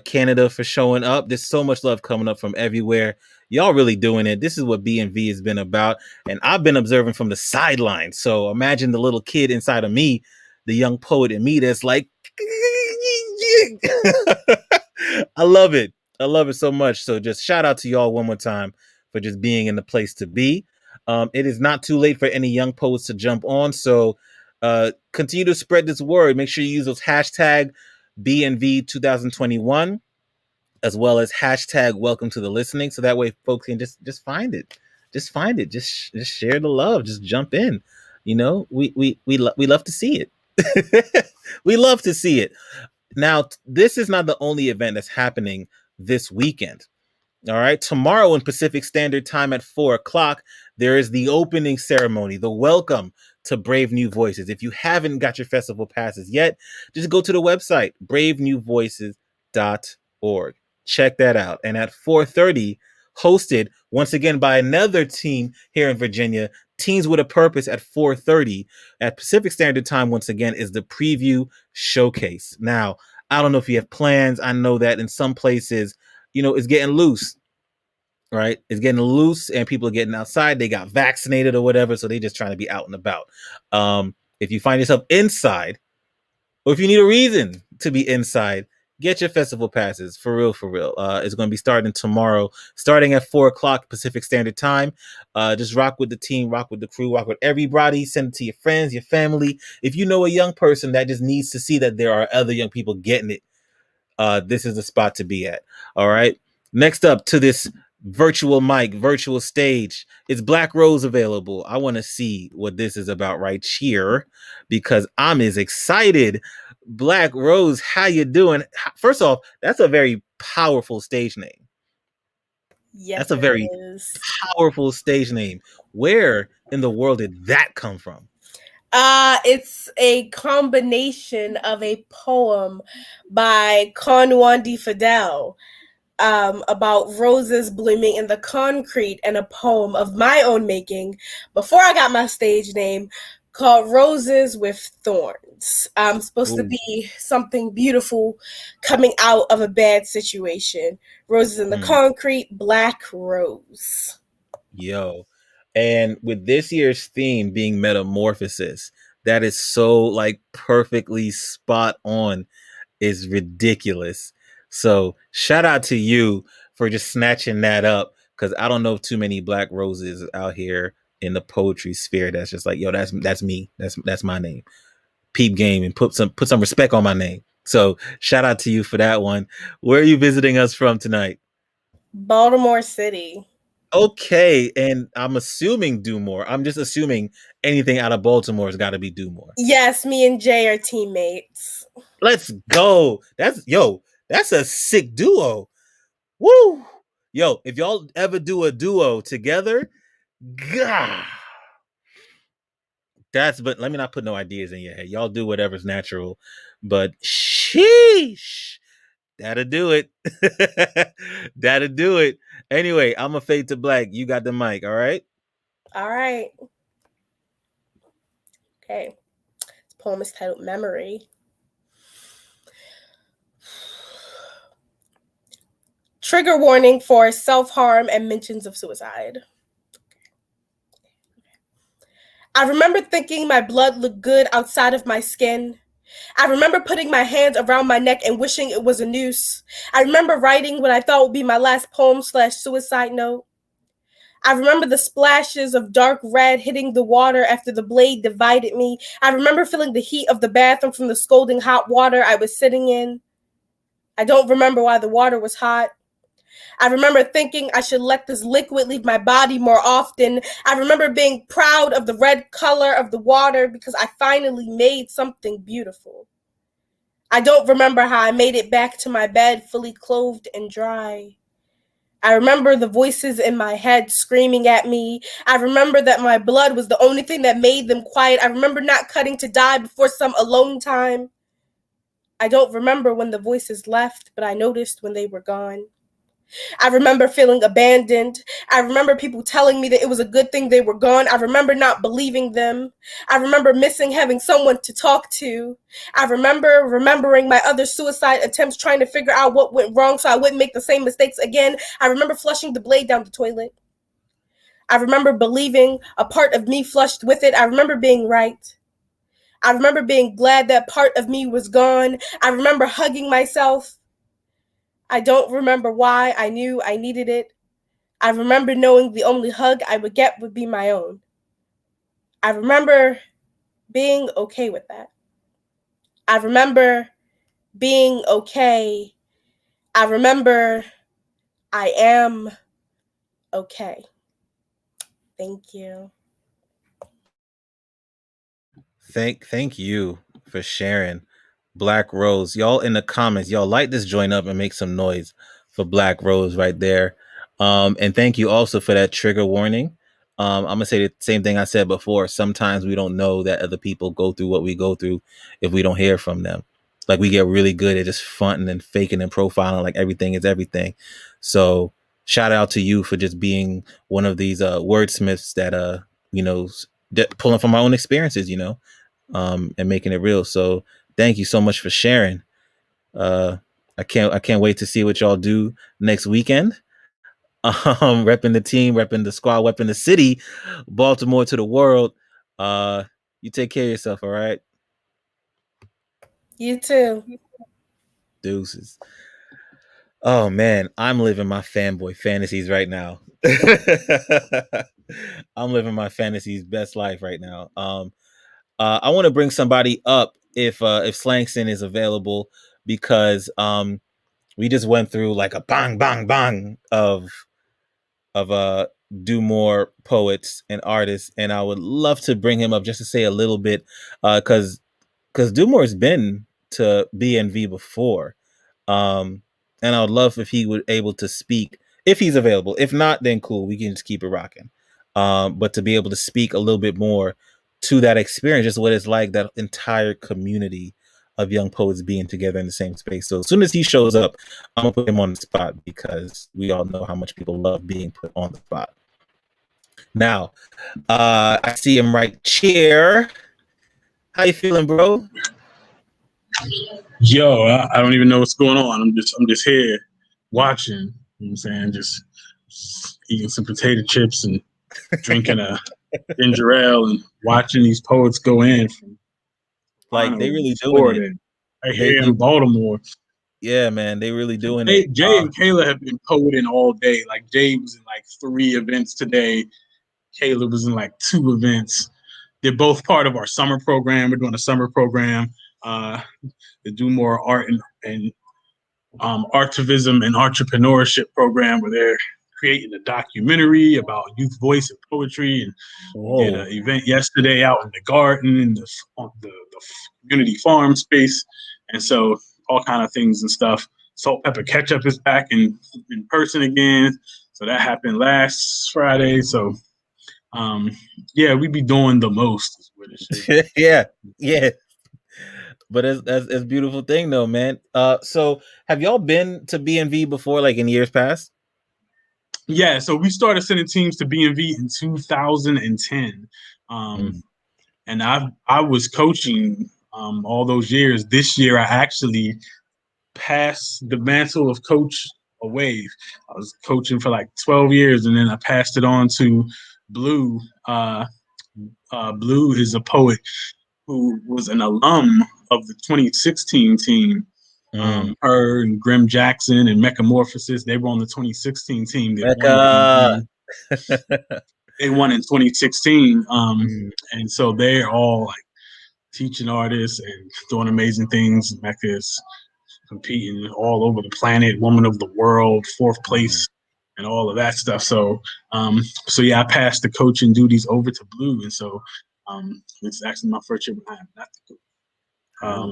Canada for showing up. There's so much love coming up from everywhere. Y'all really doing it. This is what B&V has been about. And I've been observing from the sidelines. So imagine the little kid inside of me, the young poet in me that's like, I love it. I love it so much. So just shout out to y'all one more time for just being in the place to be. It is not too late for any young poets to jump on. So continue to spread this word. Make sure you use those hashtag BNV 2021 as well as hashtag welcome to the listening. So that way folks can just find it. Just find it. Just share the love. Just jump in. We love to see it. We love to see it. Now, this is not the only event that's happening this weekend. All right. Tomorrow in Pacific Standard Time at 4:00, there is the opening ceremony, the welcome to Brave New Voices. If you haven't got your festival passes yet, just go to the website, bravenewvoices.org. Check that out. And at 4:30, hosted once again by another team here in Virginia, Teens with a Purpose at 4:30 at Pacific Standard Time, once again, is the preview showcase. Now, I don't know if you have plans. I know that in some places, it's getting loose, right? It's getting loose and people are getting outside. They got vaccinated or whatever. So they're just trying to be out and about. If you find yourself inside, or if you need a reason to be inside, get your festival passes for real. It's going to be starting tomorrow, starting at 4:00 Pacific Standard Time. Just rock with the team, rock with the crew, rock with everybody. Send it to your friends, your family. If you know a young person that just needs to see that there are other young people getting it, this is the spot to be at. All right. Next up to this virtual mic, virtual stage, it's Black Rose available. I want to see what this is about right here because I'm as excited. Black Rose, how you doing? First off, that's a very powerful stage name.
Yes,
that's a very powerful stage name. Where in the world did that come from?
It's a combination of a poem by Conwandi Fidel about roses blooming in the concrete and a poem of my own making before I got my stage name called Roses with Thorns. Supposed to be something beautiful coming out of a bad situation. Roses in the concrete, Black Rose.
Yo. And with this year's theme being metamorphosis, that is so like perfectly spot on. Is ridiculous. So shout out to you for just snatching that up because I don't know too many Black Roses out here in the poetry sphere that's just like, yo, that's me. That's my name. Peep game and put some respect on my name. So shout out to you for that one. Where are you visiting us from tonight?
Baltimore City.
Okay, and I'm assuming Do More. I'm just assuming anything out of Baltimore has got to be Do More.
Yes, me and Jay are teammates.
Let's go. That's a sick duo. Woo! Yo, if y'all ever do a duo together, God, but let me not put no ideas in your head. Y'all do whatever's natural, but sheesh, that'll do it. That'll do it. Anyway, I'm a fade to black. You got the mic, all right?
All right. Okay. This poem is titled Memory. Trigger warning for self-harm and mentions of suicide. I remember thinking my blood looked good outside of my skin. I remember putting my hands around my neck and wishing it was a noose. I remember writing what I thought would be my last poem/suicide note. I remember the splashes of dark red hitting the water after the blade divided me. I remember feeling the heat of the bathroom from the scalding hot water I was sitting in. I don't remember why the water was hot. I remember thinking I should let this liquid leave my body more often. I remember being proud of the red color of the water because I finally made something beautiful. I don't remember how I made it back to my bed fully clothed and dry. I remember the voices in my head screaming at me. I remember that my blood was the only thing that made them quiet. I remember not cutting to die before some alone time. I don't remember when the voices left, but I noticed when they were gone. I remember feeling abandoned. I remember people telling me that it was a good thing they were gone. I remember not believing them. I remember missing having someone to talk to. I remember remembering my other suicide attempts, trying to figure out what went wrong so I wouldn't make the same mistakes again. I remember flushing the blade down the toilet. I remember believing a part of me flushed with it. I remember being right. I remember being glad that part of me was gone. I remember hugging myself. I don't remember why I knew I needed it. I remember knowing the only hug I would get would be my own. I remember being okay with that. I remember being okay. I remember I am okay. Thank you.
Thank you for sharing. Black Rose. Y'all in the comments, y'all light this joint up and make some noise for Black Rose right there. And thank you also for that trigger warning. I'm gonna say the same thing I said before. Sometimes we don't know that other people go through what we go through if we don't hear from them. Like we get really good at just fronting and faking and profiling like everything is everything. So shout out to you for just being one of these wordsmiths that you know pulling from my own experiences, and making it real. So thank you so much for sharing. Uh, I can't wait to see what y'all do next weekend. Repping the team, repping the squad, repping the city, Baltimore to the world. You take care of yourself, all right?
You too.
Deuces. Oh man, I'm living my fanboy fantasies right now. I'm living my fantasies best life right now. I want to bring somebody up if Slangston is available because we just went through like a bang bang bang of do more poets and artists, and I would love to bring him up just to say a little bit because Dumore's been to BNV before, um, and I would love if he would able to speak if he's available. If not, then cool, we can just keep it rocking. But to be able to speak a little bit more to that experience, just what it's like, that entire community of young poets being together in the same space. So as soon as he shows up, I'm gonna put him on the spot because we all know how much people love being put on the spot. Now, I see him right here. How you feeling, bro?
Yo, I don't even know what's going on. I'm just here watching. You know what I'm saying? Just eating some potato chips and drinking a ginger ale and watching these poets go in from
Like they really doing
Florida,
it.
right here in Baltimore.
Yeah, man, they really doing
Jay,
it.
Jay and Kayla have been poeting all day. Like Jay was in like 3 events today. Kayla was in like 2 events. They're both part of our summer program. We're doing a summer program to do more art and artivism and entrepreneurship program where they're creating a documentary about youth voice and poetry. And we did an event yesterday out in the garden in the community farm space. And so all kind of things and stuff. Salt Pepper Ketchup is back in person again. So that happened last Friday. So yeah, we be doing the most is what it should be.
yeah. But it's a beautiful thing though, man. So have y'all been to BNV before, like in years past?
Yeah, so we started sending teams to BNV in 2010. And I was coaching all those years. This year I actually passed the mantle of coach away. I was coaching for like 12 years and then I passed it on to Blue. Blue is a poet who was an alum of the 2016 team. Her and Grim Jackson and Mechamorphosis, they were on the 2016 team that won
Mecca.
they won in 2016. And so they're all like teaching artists and doing amazing things. Mecca is competing all over the planet, Woman of the World, fourth place, and all of that stuff. So, so yeah, I passed the coaching duties over to Blue, and so it's actually my first year behind.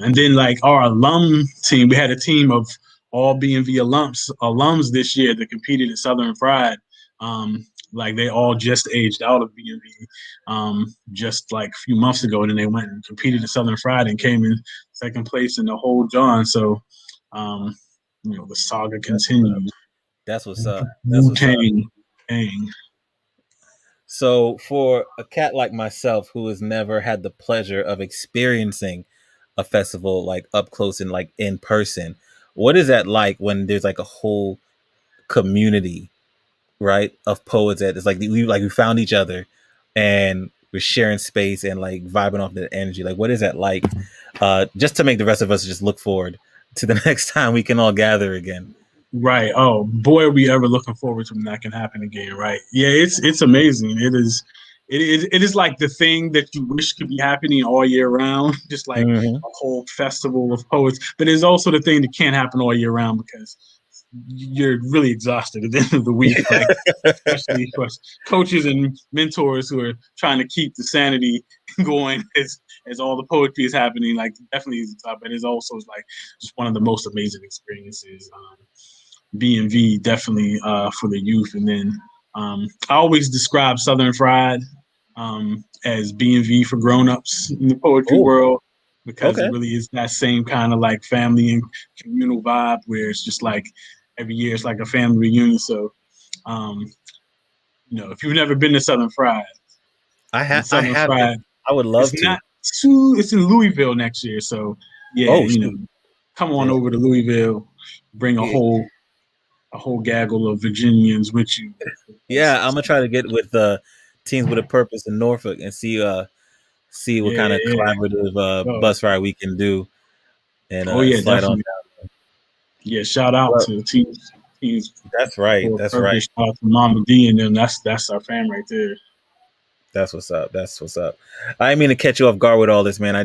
And then like our alum team, we had a team of all BNV alums this year that competed at Southern Fried. Like they all just aged out of BNV just like a few months ago, and then they went and competed at Southern Fried and came in second place in the whole John. So, the saga continues.
That's what's up. That's what's up. So for a cat like myself who has never had the pleasure of experiencing a festival like up close and like in person, what is that like when there's like a whole community, right, of poets that it's like we found each other and we're sharing space and like vibing off that energy? Like what is that like? Just to make the rest of us just look forward to the next time we can all gather again.
Right. Oh boy, are we ever looking forward to when that can happen again, right? Yeah, it's amazing. It is like the thing that you wish could be happening all year round, just like a whole festival of poets. But it's also the thing that can't happen all year round because you're really exhausted at the end of the week, like especially for coaches and mentors who are trying to keep the sanity going as all the poetry is happening. Like definitely is tough, but it's also like just one of the most amazing experiences. B&V definitely for the youth. And then I always describe Southern Fried as B&V for grown-ups in the poetry world because it really is that same kind of like family and communal vibe where it's just like every year it's like a family reunion. So, if you've never been to Southern Fried,
I have. I would love to.
It's in Louisville next year. So yeah, come on over to Louisville, bring a whole gaggle of Virginians with you.
Yeah, I'm gonna try to get with Teens with a Purpose in Norfolk and see what kind of collaborative bus ride we can do. And slide
definitely.
on down.
Yeah, shout out to Teens.
That's right. That's right.
Shout out to Mama D and them. That's our fam right there.
That's what's up. That's what's up. I didn't mean to catch you off guard with all this, man.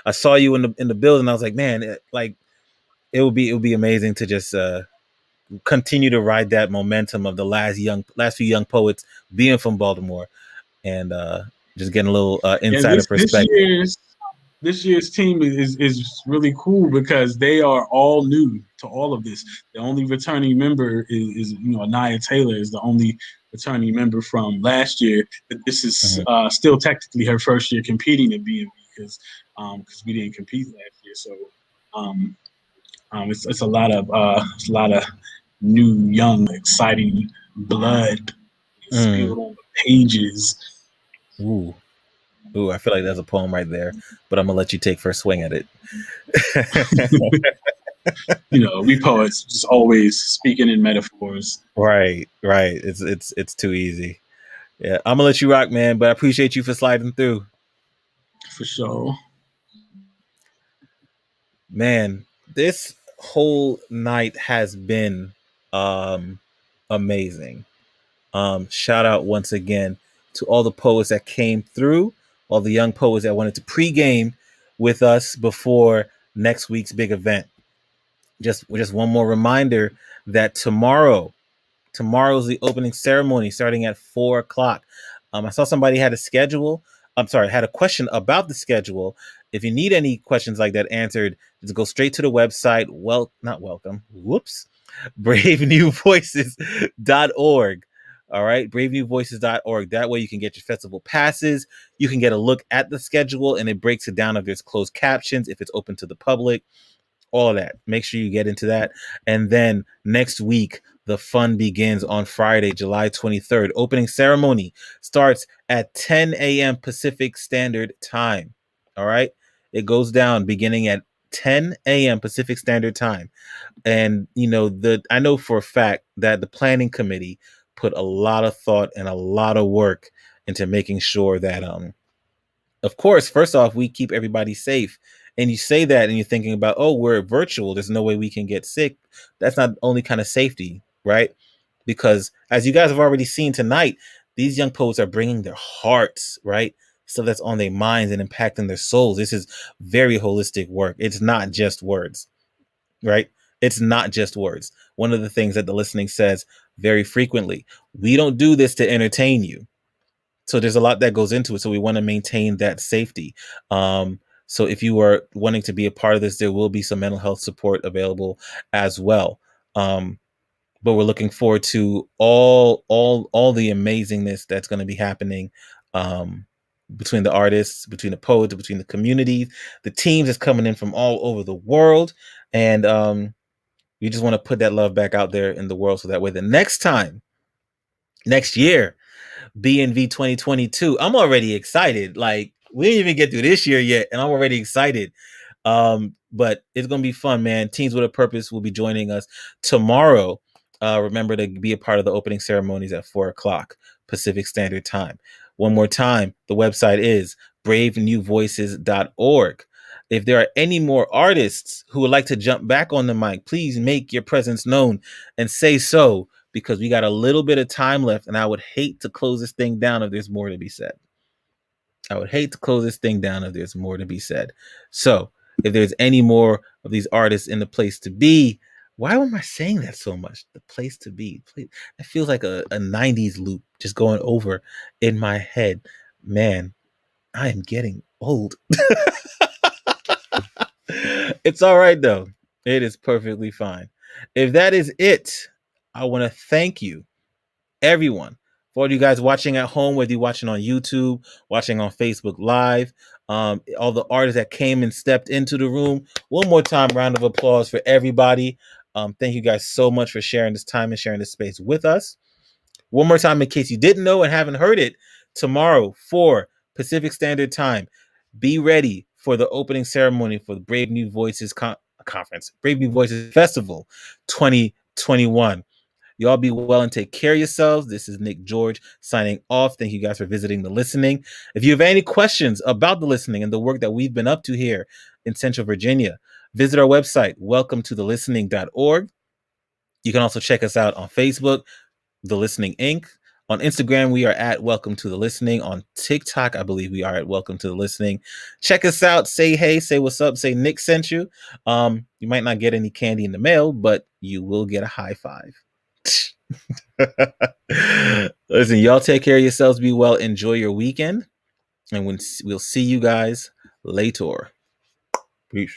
I saw you in the building. I was like, man, it would be amazing to just continue to ride that momentum of the last few young poets being from Baltimore and just getting a little insider perspective.
This year's team is really cool because they are all new to all of this. The only returning member is Anaya Taylor is the only returning member from last year. But this is still technically her first year competing in BNB because we didn't compete last year. So it's a lot of new, young, exciting blood spilled on the pages.
Ooh, I feel like that's a poem right there, but I'm gonna let you take first swing at it.
We poets just always speaking in metaphors.
Right. It's too easy. Yeah, I'm gonna let you rock, man. But I appreciate you for sliding through.
For sure,
man. This whole night has been amazing. Shout out once again to all the poets that came through, all the young poets that wanted to pregame with us before next week's big event. Just one more reminder that tomorrow's the opening ceremony starting at 4:00. I saw somebody had a question about the schedule, if you need any questions like that answered, just go straight to the website. Well, not welcome. Whoops. bravenewvoices.org. All right, bravenewvoices.org. That way you can get your festival passes. You can get a look at the schedule, and it breaks it down if there's closed captions, if it's open to the public, all of that. Make sure you get into that. And then next week, the fun begins on Friday, July 23rd. Opening ceremony starts at 10 a.m. Pacific Standard Time. All right, it goes down beginning at 10 a.m. Pacific Standard Time. And I know for a fact that the planning committee put a lot of thought and a lot of work into making sure that of course, first off, we keep everybody safe. And you say that and you're thinking about, oh, we're virtual, there's no way we can get sick. That's not only kind of safety, right? Because as you guys have already seen tonight, these young poets are bringing their hearts, right? Stuff that's on their minds and impacting their souls. This is very holistic work. It's not just words, right? It's not just words. One of the things that the listening says very frequently, we don't do this to entertain you. So there's a lot that goes into it. So we want to maintain that safety. So if you are wanting to be a part of this, there will be some mental health support available as well. But we're looking forward to all the amazingness that's going to be happening between the artists, between the poets, between the community, the teams that's coming in from all over the world. And we just want to put that love back out there in the world so that way the next year, BNV 2022, I'm already excited. Like, we didn't even get through this year yet, and I'm already excited. But it's going to be fun, man. Teens with a Purpose will be joining us tomorrow. Remember to be a part of the opening ceremonies at 4:00 Pacific Standard Time. One more time, the website is bravenewvoices.org. If there are any more artists who would like to jump back on the mic, please make your presence known and say so, because we got a little bit of time left, and I would hate to close this thing down if there's more to be said. So if there's any more of these artists in the place to be, why am I saying that so much? The place to be. It feels like a 90s loop just going over in my head. Man, I am getting old. It's all right, though. It is perfectly fine. If that is it, I want to thank you, everyone, for all you guys watching at home, whether you're watching on YouTube, watching on Facebook Live, all the artists that came and stepped into the room. One more time, round of applause for everybody. Thank you guys so much for sharing this time and sharing this space with us. One more time, in case you didn't know and haven't heard it, tomorrow, 4 Pacific Standard Time, be ready for the opening ceremony for the Brave New Voices Conference, Brave New Voices Festival 2021. Y'all be well and take care of yourselves. This is Nick George signing off. Thank you guys for visiting The Listening. If you have any questions about The Listening and the work that we've been up to here in Central Virginia, visit our website, welcometothelistening.org. You can also check us out on Facebook, The Listening Inc. On Instagram, we are at Welcome to the Listening. On TikTok, I believe we are at Welcome to the Listening. Check us out. Say hey, say what's up, say Nick sent you. You might not get any candy in the mail, but you will get a high five. Listen, y'all take care of yourselves. Be well. Enjoy your weekend. And we'll see you guys later. Peace.